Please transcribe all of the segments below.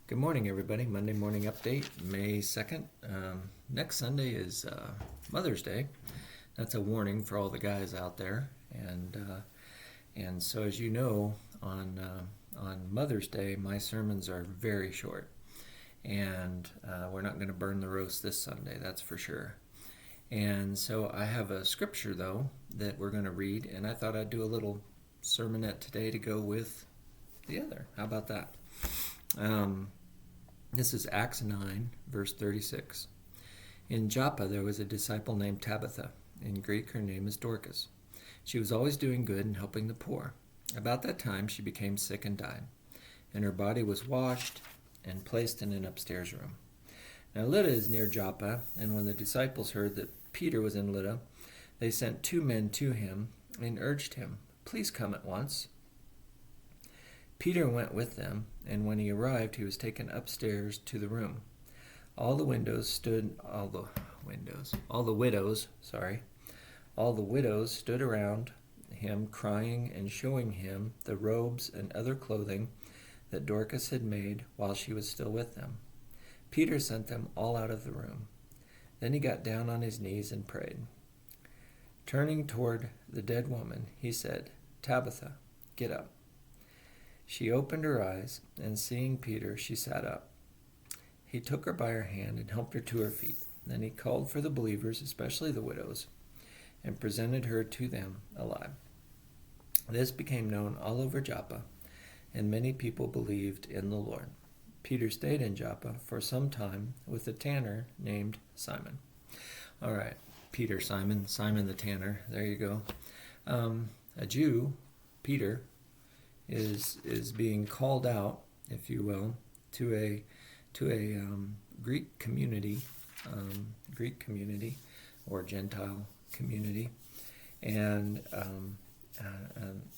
Good morning, everybody. Monday morning update, May 2nd. Next Sunday is Mother's Day. That's a warning for all the guys out there. And so, as you know, on Mother's Day, my sermons are very short. And we're not going to burn the roast this Sunday, that's for sure. And so I have a scripture, though, that we're going to read. And I thought I'd do a little sermonette today to go with the other. How about that? This is Acts 9, verse 36. In Joppa there was a disciple named Tabitha. In Greek her name is Dorcas. She was always doing good and helping the poor. About that time she became sick and died, and her body was washed and placed in an upstairs room. Now Lydda is near Joppa, and when the disciples heard that Peter was in Lydda, they sent 2 men to him and urged him, "Please come at once." Peter went with them, and when he arrived, he was taken upstairs to the room. All the widows stood around him, crying and showing him the robes and other clothing that Dorcas had made while she was still with them. Peter sent them all out of the room. Then he got down on his knees and prayed. Turning toward the dead woman, he said, "Tabitha, get up." She opened her eyes, and seeing Peter, she sat up. He took her by her hand and helped her to her feet. Then he called for the believers, especially the widows, and presented her to them alive. This became known all over Joppa, and many people believed in the Lord. Peter stayed in Joppa for some time with a tanner named Simon. All right, Peter, Simon the tanner, there you go. A Jew, Peter, is being called out, if you will, to a Greek community or Gentile community, and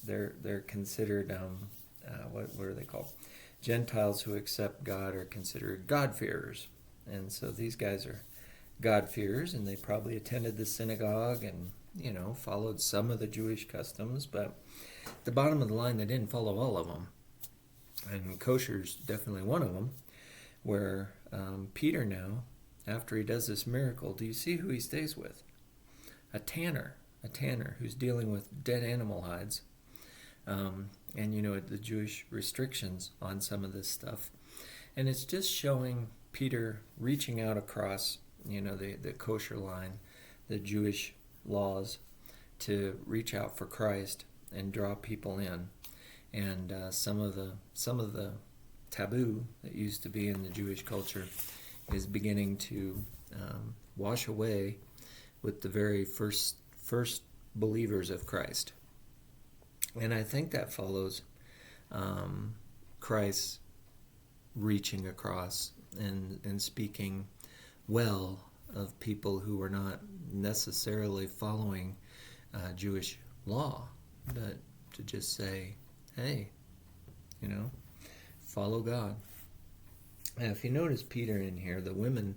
they're considered what are they called? Gentiles who accept God are considered God-fearers, and so these guys are God-fearers, and they probably attended the synagogue and followed some of the Jewish customs, but at the bottom of the line, they didn't follow all of them. And kosher's definitely one of them, where Peter now, after he does this miracle, do you see who he stays with? A tanner who's dealing with dead animal hides. And the Jewish restrictions on some of this stuff. And it's just showing Peter reaching out across, the kosher line, the Jewish laws, to reach out for Christ and draw people in. And some of the taboo that used to be in the Jewish culture is beginning to wash away with the very first believers of Christ. And I think that follows Christ reaching across and speaking well of people who are not necessarily following Jewish law, but to just say, hey, follow God. And if you notice Peter in here, the women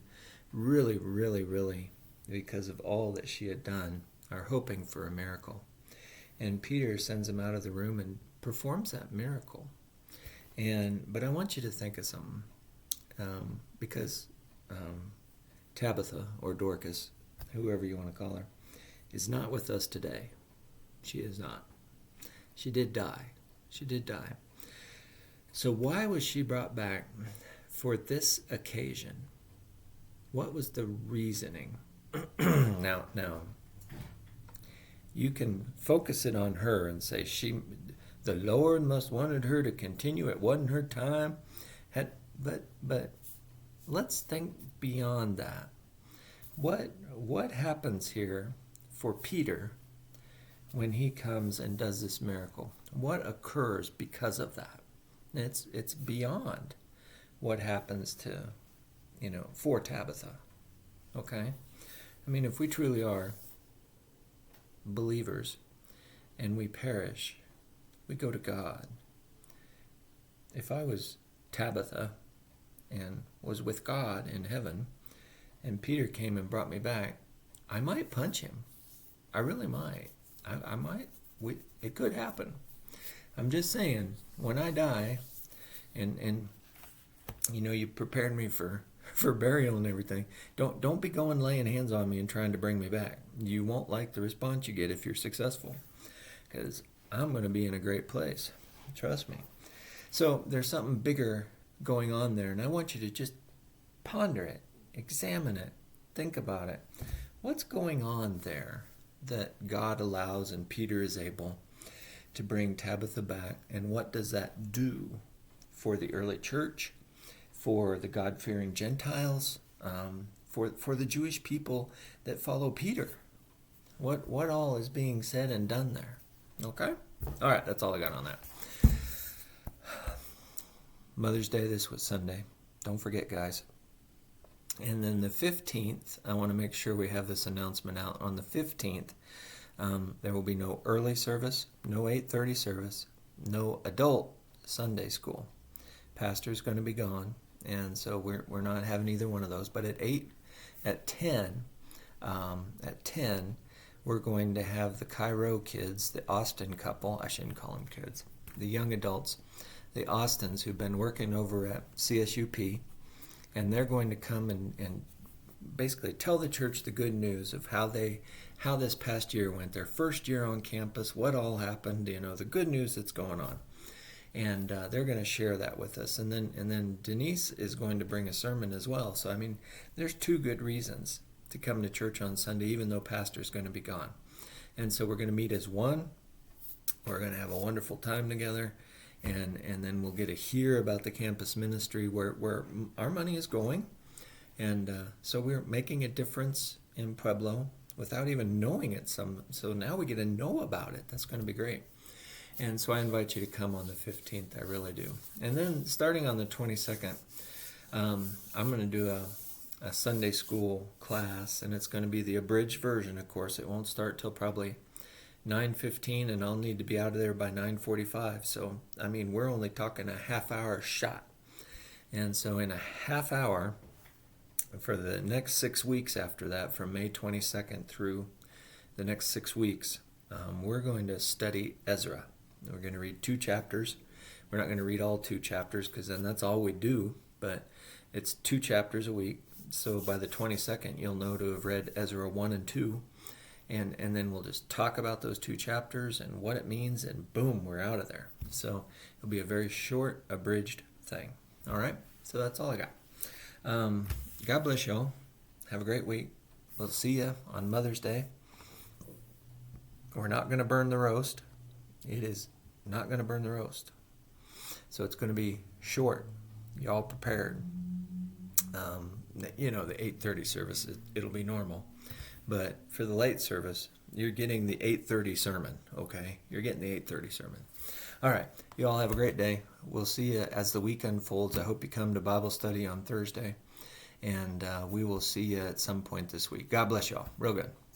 really, really, really, because of all that she had done, are hoping for a miracle. And Peter sends them out of the room and performs that miracle. But I want you to think of something, because Tabitha, or Dorcas, whoever you want to call her, is not with us today. She is not. She did die. So why was she brought back for this occasion? What was the reasoning? Now, you can focus it on her and say the Lord must wanted her to continue. It wasn't her time. But let's think beyond that. What happens here for Peter when he comes and does this miracle? What occurs because of that? It's beyond what happens to, for Tabitha. Okay? I mean, if we truly are believers and we perish, we go to God. If I was Tabitha and was with God in heaven, and Peter came and brought me back, I might punch him. I really might. I might. It could happen. I'm just saying, when I die, and You prepared me for burial and everything. Don't be going laying hands on me and trying to bring me back. You won't like the response you get if you're successful, because I'm going to be in a great place. Trust me. So there's something bigger going on there, and I want you to just ponder it, examine it, think about it. What's going on there that God allows and Peter is able to bring Tabitha back, and what does that do for the early church, for the God-fearing Gentiles, for the Jewish people that follow Peter? What all is being said and done there? Okay? All right, that's all I got on that. Mother's Day, this was Sunday. Don't forget, guys. And then the 15th, I want to make sure we have this announcement out. On the 15th, there will be no early service, no 8:30 service, no adult Sunday school. Pastor's going to be gone, and so we're not having either one of those. But at 10, we're going to have the Cairo kids, the Austin couple. I shouldn't call them kids. The young adults, the Austins, who've been working over at CSUP, and they're going to come and basically tell the church the good news of how this past year went, their first year on campus, what all happened, the good news that's going on. And they're going to share that with us. And then Denise is going to bring a sermon as well. So, there's two good reasons to come to church on Sunday, even though pastor's going to be gone. And so we're going to meet as one. We're going to have a wonderful time together. And then we'll get to hear about the campus ministry where our money is going. And so we're making a difference in Pueblo without even knowing it. So now we get to know about it. That's going to be great. And so I invite you to come on the 15th. I really do. And then starting on the 22nd, I'm going to do a Sunday school class, and it's going to be the abridged version, of course. It won't start till probably 9:15, and I'll need to be out of there by 9:45. So, we're only talking a half-hour shot. And so in a half hour, for the next 6 weeks after that, from May 22nd through the next 6 weeks, we're going to study Ezra. We're going to read 2 chapters. We're not going to read all 2 chapters, because then that's all we do, but it's 2 chapters a week. So by the 22nd, you'll know to have read Ezra 1 and 2. And then we'll just talk about those 2 chapters and what it means, and boom, we're out of there. So it'll be a very short, abridged thing. All right? So that's all I got. God bless y'all. Have a great week. We'll see you on Mother's Day. We're not going to burn the roast. It is not going to burn the roast. So it's going to be short. Y'all prepared. The 8:30 service, it'll be normal. But for the late service, you're getting the 8:30 sermon, okay? You're getting the 8:30 sermon. All right. You all have a great day. We'll see you as the week unfolds. I hope you come to Bible study on Thursday. And we will see you at some point this week. God bless y'all. Real good.